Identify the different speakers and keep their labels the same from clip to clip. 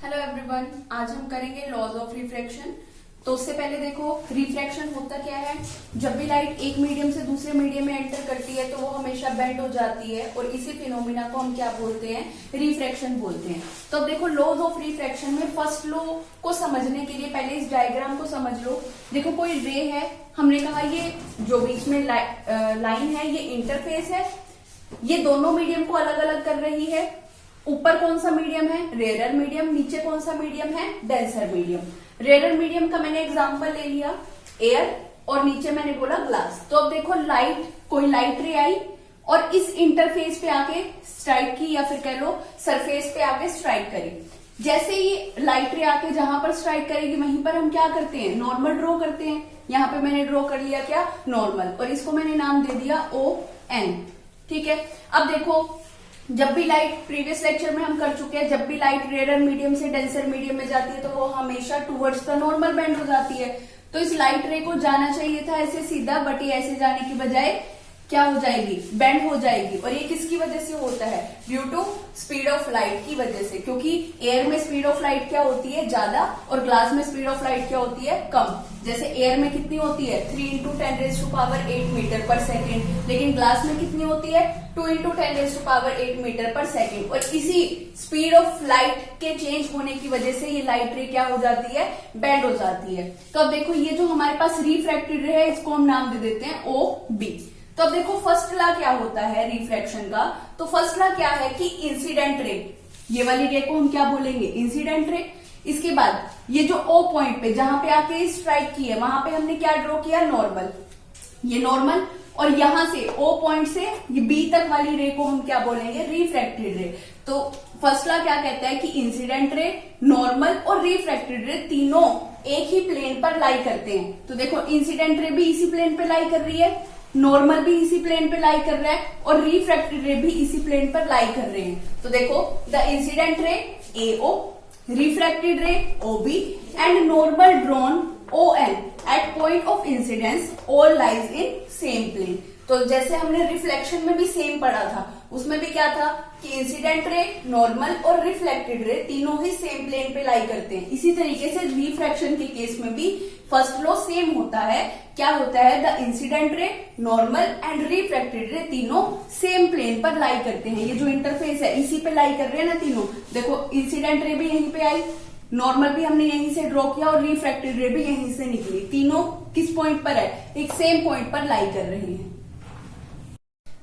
Speaker 1: Hello everyone, आज हम करेंगे लॉज ऑफ रिफ्रैक्शन। तो उससे पहले देखो, रिफ्रैक्शन होता क्या है। जब भी लाइट एक मीडियम से दूसरे मीडियम में एंटर करती है तो वो हमेशा बेंड हो जाती है और इसी फिनोमिना को हम क्या बोलते हैं, रिफ्रैक्शन बोलते हैं। तो अब देखो, लॉज ऑफ रिफ्रैक्शन में फर्स्ट लॉ को समझने के लिए पहले इस डायग्राम को समझ लो। देखो, कोई रे है, हमने कहा ये जो बीच में लाइन है ये इंटरफेस है, ये दोनों मीडियम को अलग अलग कर रही है। ऊपर कौन सा मीडियम है, रेयर मीडियम, नीचे कौन सा मीडियम है, डेंसर मीडियम। रेयर मीडियम का मैंने एग्जांपल ले लिया एयर, और नीचे मैंने बोला ग्लास। तो अब देखो, कोई लाइट रे आई और इस इंटरफेस पे आके स्ट्राइक की, या फिर कह लो सरफेस पे आके स्ट्राइक करी। जैसे ही लाइट रे आके जहां पर स्ट्राइक करेगी वहीं पर हम क्या करते हैं, नॉर्मल ड्रॉ करते हैं। यहां पे मैंने ड्रॉ कर लिया क्या, नॉर्मल, और इसको मैंने नाम दे दिया ON। ठीक है। अब देखो, जब भी लाइट, प्रीवियस लेक्चर में हम कर चुके हैं, जब भी लाइट रेयर मीडियम से डेंसर मीडियम में जाती है तो वो हमेशा टुवर्ड्स द नॉर्मल बेंड हो जाती है। तो इस लाइट रे को जाना चाहिए था ऐसे सीधा, बट ये ऐसे जाने की बजाय क्या हो जाएगी, बेंड हो जाएगी। और ये किसकी वजह से होता है, due to speed of light की वजह से। क्योंकि एयर में स्पीड ऑफ लाइट क्या होती है, ज्यादा, और ग्लास में स्पीड ऑफ लाइट क्या होती है, कम। जैसे एयर में कितनी होती है, 3 × 10⁸ मीटर पर सेकेंड, लेकिन ग्लास में कितनी होती है, 2 × 10⁸ मीटर पर सेकेंड। और इसी स्पीड ऑफ लाइट के चेंज होने की वजह से ये लाइट रे क्या हो जाती है, बेंड हो जाती है। तो अब देखो, ये जो हमारे पास रिफ्रैक्टेड रे है इसको हम नाम दे देते हैं OB। तो अब देखो, फर्स्ट लॉ क्या होता है रिफ्रैक्शन का। तो फर्स्ट लॉ क्या है कि इंसिडेंट रे, ये वाली रे को हम क्या बोलेंगे, इंसिडेंट रे। इसके बाद ये जो O पॉइंट पे जहां पे आके स्ट्राइक की है वहां पे हमने क्या ड्रॉ किया, नॉर्मल, ये नॉर्मल। और यहां से O पॉइंट से ये B तक वाली रे को हम क्या बोलेंगे, रिफ्रैक्टेड रे। तो फर्स्ट लॉ क्या कहता है कि इंसिडेंट रे, नॉर्मल और रिफ्रैक्टेड रे तीनों एक ही प्लेन पर लाई करते हैं। तो देखो, इंसिडेंट रे भी इसी प्लेन पे लाई कर रही है, नॉर्मल भी इसी प्लेन पे लाई कर रहा है, और रिफ्रैक्टेड रे भी इसी प्लेन पर लाई कर रहे हैं। तो देखो, the incident ray AO, refracted ray OB and normal drawn ON at point of incidence all lies in same plane। तो जैसे हमने रिफ्लेक्शन में भी सेम पढ़ा था, उसमें भी क्या था कि इंसिडेंट रे, नॉर्मल और रिफ्लेक्टेड रे तीनों ही सेम प्लेन पे लाई करते हैं। इसी तरीके से रिफ्रैक्शन के केस में भी फर्स्ट लॉ सेम होता है। क्या होता है, the incident ray, normal and refracted रे तीनों सेम प्लेन पर लाई करते हैं। ये जो इंटरफेस है इसी पे लाई कर रहे हैं ना तीनों। देखो, इंसिडेंट रे भी यहीं पे आई, नॉर्मल भी हमने यहीं से ड्रॉ किया, और रिफ्रैक्टेड रे भी यहीं से निकली। तीनों किस पॉइंट पर है, एक सेम पॉइंट पर लाई कर रही है।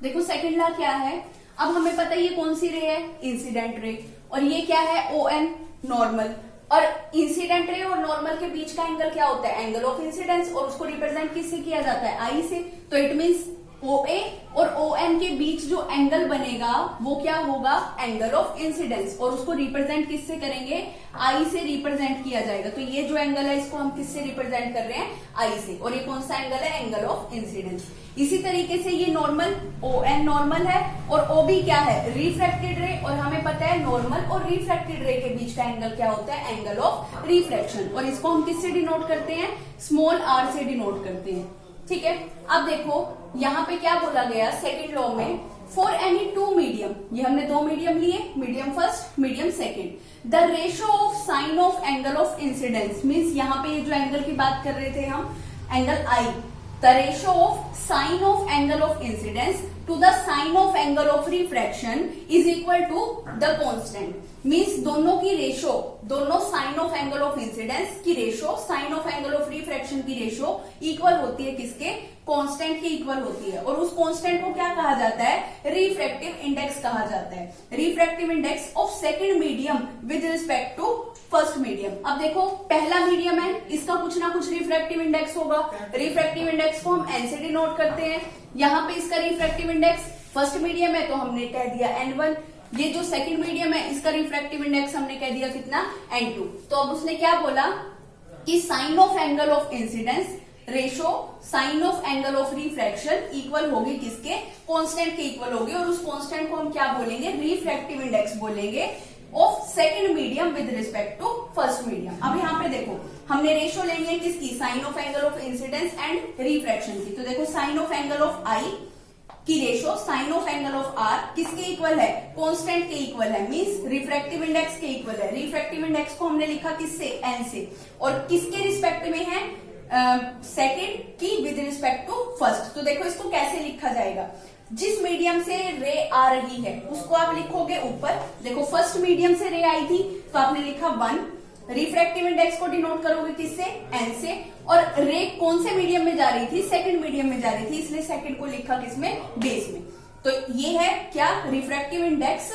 Speaker 1: देखो, सेकंड लॉ क्या है। अब हमें पता है ये कौन सी रे है, इंसिडेंट रे, और ये क्या है, ON, नॉर्मल। और इंसिडेंट रे और नॉर्मल के बीच का एंगल क्या होता है, एंगल ऑफ इंसिडेंस, और उसको रिप्रेजेंट किससे किया जाता है, I से। तो इट मीन्स OA और ON के बीच जो एंगल बनेगा वो क्या होगा, एंगल ऑफ इंसिडेंस, और उसको रिप्रेजेंट किससे करेंगे, I से रिप्रेजेंट किया जाएगा। तो ये जो एंगल है इसको हम किससे रिप्रेजेंट कर रहे हैं, I से। और ये कौन सा एंगल है, एंगल ऑफ इंसिडेंस। इसी तरीके से ये नॉर्मल, ON नॉर्मल है, और OB क्या है, रिफ्रैक्टेड रे, और हमें पता है नॉर्मल और रिफ्रैक्टेड रे के बीच का एंगल क्या होता है, एंगल ऑफ रिफ्रैक्शन। और इसको हम किससे डिनोट करते हैं, स्मॉल r से डिनोट करते हैं। ठीक है। अब देखो, यहाँ पे क्या बोला गया सेकेंड लॉ में, फॉर एनी टू मीडियम, ये हमने दो मीडियम लिए, medium first, medium second, the ratio of sine of angle of incidence, means यहाँ पे ये जो एंगल की बात कर रहे थे हम, angle I, the ratio of sine of angle of incidence to the sine of angle of refraction is equal to the constant। Means दोनों की रेशो, दोनों sine of angle of incidence की ratio, sine of angle of refraction की ratio equal होती है किसके, constant के equal होती है। और उस कांस्टेंट को क्या कहा जाता है, रिफ्रैक्टिव इंडेक्स कहा जाता है। Refractive index of second medium with respect to first medium. अब देखो, पहला मीडियम है, इसका कुछ ना कुछ रिफ्रैक्टिव इंडेक्स होगा। रिफ्रैक्टिव इंडेक्स को हम N से डिनोट करते हैं। यहाँ पे इसका रिफ्रैक्टिव इंडेक्स, फर्स्ट मीडियम है तो हमने कह दिया N1। ये जो सेकंड मीडियम है इसका रिफ्रैक्टिव इंडेक्स हमने कह दिया कितना, N2। तो अब उसने क्या बोला कि sine of angle of incidence ratio sine of angle of refraction equal होगी किसके, कांस्टेंट के इक्वल होगी। और उस कांस्टेंट को हम क्या बोलेंगे, रिफ्रैक्टिव इंडेक्स बोलेंगे of second medium with respect to first medium. अब यहाँ पे देखो, हमने रेशो लेनी है किसकी, sine of angle of incidence and refraction की। तो देखो, sine of angle of I कि ratio sine of angle of R किसके इक्वल है, कांस्टेंट के इक्वल है, मींस रिफ्रैक्टिव इंडेक्स के इक्वल है। रिफ्रैक्टिव इंडेक्स को हमने लिखा किससे, एन से, और किसके रिस्पेक्ट में है, सेकंड की विद रिस्पेक्ट टू फर्स्ट। तो देखो इसको कैसे लिखा जाएगा, जिस मीडियम से रे आ रही है उसको आप लिखोगे ऊपर। देखो फर्स्ट मीडियम से रे आई थी तो आपने लिखा 1, रिफ्रैक्टिव इंडेक्स को डिनोट करोगे किससे, एन से, और रे कौन से मीडियम में जा रही थी, सेकंड मीडियम में जा रही थी, इसलिए सेकंड को लिखा किसमें, बेस में। तो ये है क्या, refractive index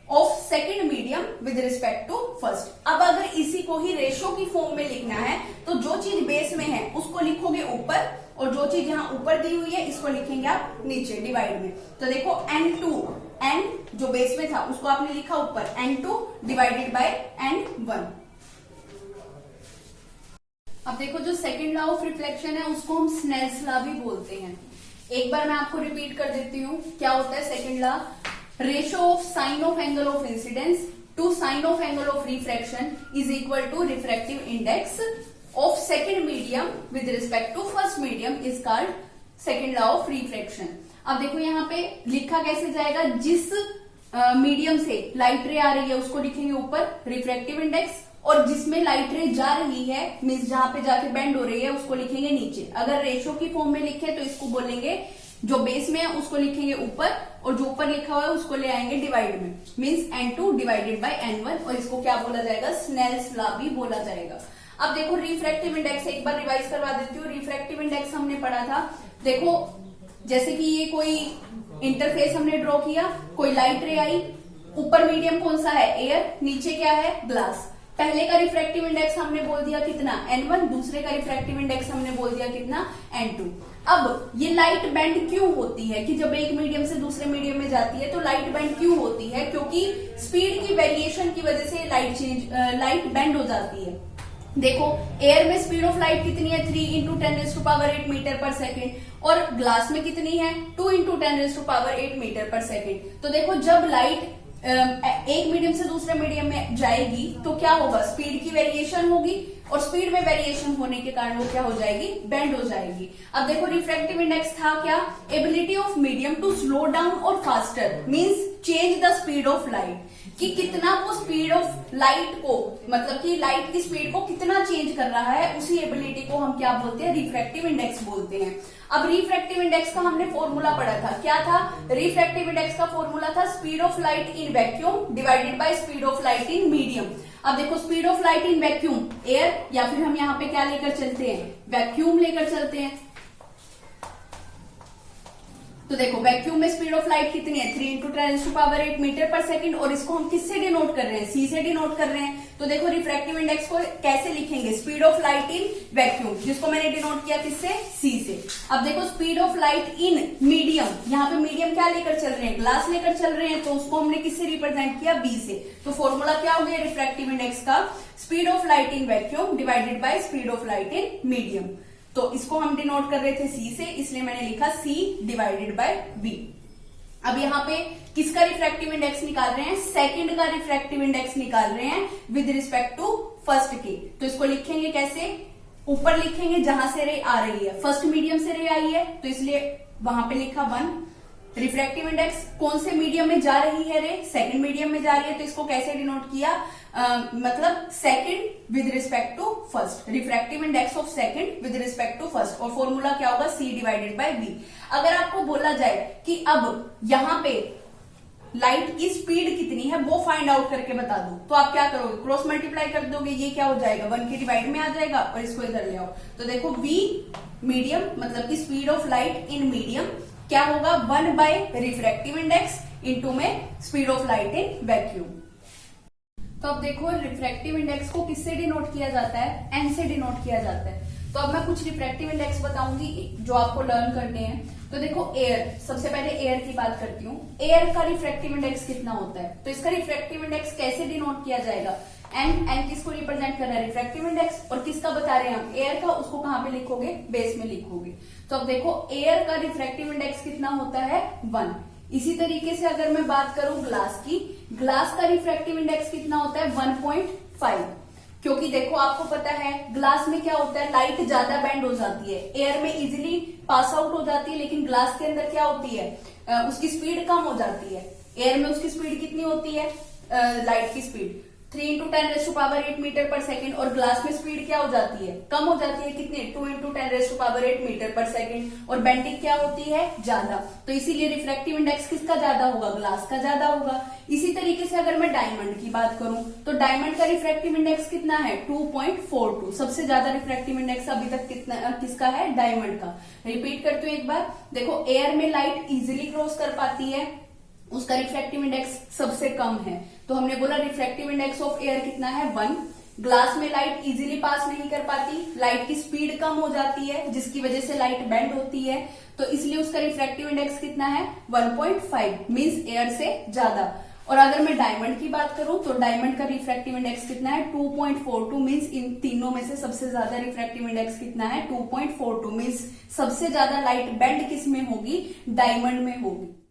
Speaker 1: of second medium with respect to first. अब अगर इसी को ही रेशो की फॉर्म में लिखना है तो जो चीज बेस में है उसको लिखोगे ऊपर, और जो चीज यहाँ ऊपर दी हुई है इसको लिखेंगे आप नीचे डिवाइड में। तो देखो n2, n जो बेस में था उसको आपने लिखा ऊपर, n2 डिवाइडेड बाय n1। अब देखो जो सेकंड लॉ ऑफ रिफ्लेक्शन है उसको हम स्नेल्स लॉ भी बोलते हैं। एक बार मैं आपको रिपीट कर देती हूँ, क्या होता है second law, ratio of sine of angle of incidence to sine of angle of refraction is equal to refractive index of second medium with respect to first medium is called second law of refraction. अब देखो यहाँ पे लिखा कैसे जाएगा, जिस medium से light रे आ रही है उसको लिखेंगे ऊपर रिफ्रैक्टिव इंडेक्स, और जिसमें लाइट रे जा रही है मीन्स जहां पे जाके बेंड हो रही है उसको लिखेंगे नीचे। अगर रेशो की फॉर्म में लिखे तो इसको बोलेंगे, जो बेस में है उसको लिखेंगे ऊपर, और जो ऊपर लिखा हुआ है उसको ले आएंगे डिवाइड में, means n2 divided by n1, और इसको क्या बोला जाएगा, स्नेल्स लॉ भी बोला जाएगा। अब देखो रिफ्रैक्टिव इंडेक्स एक बार रिवाइज करवा देती हूँ। रिफ्रैक्टिव इंडेक्स हमने पढ़ा था, देखो जैसे कि ये कोई इंटरफेस हमने ड्रॉ किया, कोई लाइट रे आई, ऊपर मीडियम कौन सा है, एयर, नीचे क्या है, ग्लास। पहले का रिफ्रैक्टिव इंडेक्स हमने बोल दिया कितना, n1, दूसरे का रिफ्रैक्टिव इंडेक्स हमने बोल दिया कितना, n2। अब ये लाइट बेंड क्यों होती है कि जब एक मीडियम से दूसरे मीडियम में जाती है तो लाइट बेंड क्यों होती है, क्योंकि स्पीड की वेरिएशन की वजह से लाइट बेंड हो जाती है। देखो एयर में स्पीड ऑफ लाइट कितनी है, 3 × 10⁸ मीटर पर सेकेंड, और ग्लास में कितनी है, 2 × 10⁸ मीटर पर सेकेंड। तो देखो जब लाइट एक मीडियम से दूसरे मीडियम में जाएगी तो क्या होगा, स्पीड की वेरिएशन होगी, और स्पीड में वेरिएशन होने के कारण वो क्या हो जाएगी, बेंड हो जाएगी। अब देखो रिफ्रैक्टिव इंडेक्स था क्या, ability of medium to slow down और faster, means change the speed of light, कि कितना वो स्पीड ऑफ लाइट को, मतलब कि लाइट की स्पीड को कितना चेंज कर रहा है, उसी एबिलिटी को हम क्या बोलते हैं, रिफ्रैक्टिव इंडेक्स बोलते हैं। अब रिफ्रैक्टिव इंडेक्स का हमने फॉर्मूला पढ़ा था, क्या था, रिफ्रैक्टिव इंडेक्स का फॉर्मूला था speed of light in vacuum divided by speed of light in medium. अब देखो speed of light in vacuum air, या फिर हम यहाँ पे क्या लेकर चलते हैं, वैक्यूम लेकर चलते हैं। तो देखो वैक्यूम में स्पीड ऑफ लाइट कितनी है, 3 × 10⁸ मीटर पर सेकंड, और इसको हम किससे डिनोट कर रहे हैं, सी से डिनोट कर रहे हैं। तो देखो रिफ्रैक्टिव इंडेक्स को कैसे लिखेंगे, speed of light in vacuum, जिसको मैंने डिनोट किया किससे, सी से। अब देखो speed of light in medium, यहाँ पे मीडियम क्या लेकर चल रहे हैं, ग्लास लेकर चल रहे हैं, तो उसको हमने किससे रिप्रेजेंट किया, बी से। तो फॉर्मूला क्या हो गया रिफ्रैक्टिव इंडेक्स का, speed of light in vacuum divided by speed of light in medium. तो इसको हम डिनोट कर रहे थे सी से, इसलिए मैंने लिखा सी डिवाइडेड बाय बी। अब यहाँ पे किसका रिफ्रैक्टिव इंडेक्स निकाल रहे हैं, सेकंड का रिफ्रैक्टिव इंडेक्स निकाल रहे हैं विद रिस्पेक्ट टू फर्स्ट के। तो इसको लिखेंगे कैसे, ऊपर लिखेंगे जहां से रे आ रही है, फर्स्ट मीडियम से रे आई है तो इसलिए वहां पे लिखा 1। रिफ्रैक्टिव इंडेक्स कौन से मीडियम में जा रही है रे, सेकंड मीडियम में जा रही है, तो इसको कैसे डिनोट किया, मतलब second with respect to first, refractive index of second with respect to first, और फॉर्मूला क्या होगा, सी डिवाइडेड बाय बी। अगर आपको बोला जाए कि अब यहाँ पे लाइट की स्पीड कितनी है वो फाइंड आउट करके बता दो, तो आप क्या करोगे, क्रॉस मल्टीप्लाई कर दोगे, ये क्या हो जाएगा, 1 के डिवाइड में आ जाएगा, और इसको इधर ले आओ। तो देखो v मीडियम मतलब कि speed of light in medium क्या होगा, 1 बाय रिफ्रैक्टिव इंडेक्स इंटू में speed of light in vacuum. तो अब देखो रिफ्रैक्टिव इंडेक्स को किससे डिनोट किया जाता है, एन से डिनोट किया जाता है। तो अब मैं कुछ रिफ्रैक्टिव इंडेक्स बताऊंगी जो आपको लर्न करने हैं। तो देखो एयर, सबसे पहले एयर की बात करती हूँ। एयर का रिफ्रैक्टिव इंडेक्स कितना होता है, तो इसका रिफ्रैक्टिव इंडेक्स कैसे डिनोट किया जाएगा, एन किसको रिप्रेजेंट कर रहा है, रिफ्रैक्टिव इंडेक्स, और किसका बता रहे हैं हम, एयर का, उसको कहां पे लिखोगे, बेस में लिखोगे। तो अब देखो एयर का रिफ्रैक्टिव इंडेक्स कितना होता है, 1। इसी तरीके से अगर मैं बात करूं ग्लास की, ग्लास का रिफ्रैक्टिव इंडेक्स कितना होता है, 1.5। क्योंकि देखो आपको पता है ग्लास में क्या होता है, लाइट ज्यादा बेंड हो जाती है, एयर में इजिली पास आउट हो जाती है, लेकिन ग्लास के अंदर क्या होती है, उसकी स्पीड कम हो जाती है। एयर में उसकी स्पीड कितनी होती है, लाइट की स्पीड 3 × 10⁸ मीटर पर सेकेंड, और ग्लास में स्पीड क्या हो जाती है, कम हो जाती है, कितने 2 × 10⁸ मीटर पर सेकेंड, और बेंडिंग क्या होती है, ज्यादा। तो इसीलिए रिफ्रैक्टिव इंडेक्स किसका ज्यादा होगा, ग्लास का ज्यादा होगा। इसी तरीके से अगर मैं डायमंड की बात करूं तो डायमंड का रिफ्रैक्टिव इंडेक्स कितना है, 2.42। सबसे ज्यादा रिफ्रैक्टिव इंडेक्स अभी तक किसका है, डायमंड का। रिपीट करती हूँ एक बार, देखो एयर में लाइट इजिली क्रॉस कर पाती है, उसका रिफ्रैक्टिव इंडेक्स सबसे कम है, तो हमने बोला रिफ्रैक्टिव इंडेक्स ऑफ एयर कितना है, 1। ग्लास में लाइट इजीली पास नहीं कर पाती, लाइट की स्पीड कम हो जाती है, जिसकी वजह से लाइट बेंड होती है, तो इसलिए उसका रिफ्रैक्टिव इंडेक्स कितना है, 1.5, मींस एयर से ज्यादा। और अगर मैं डायमंड की बात करूं तो डायमंड का रिफ्रैक्टिव इंडेक्स कितना है, 2.42, मींस इन तीनों में से सबसे ज्यादा रिफ्रैक्टिव इंडेक्स कितना है, 2.42, मींस सबसे ज्यादा लाइट बेंड किस में होगी, डायमंड में होगी।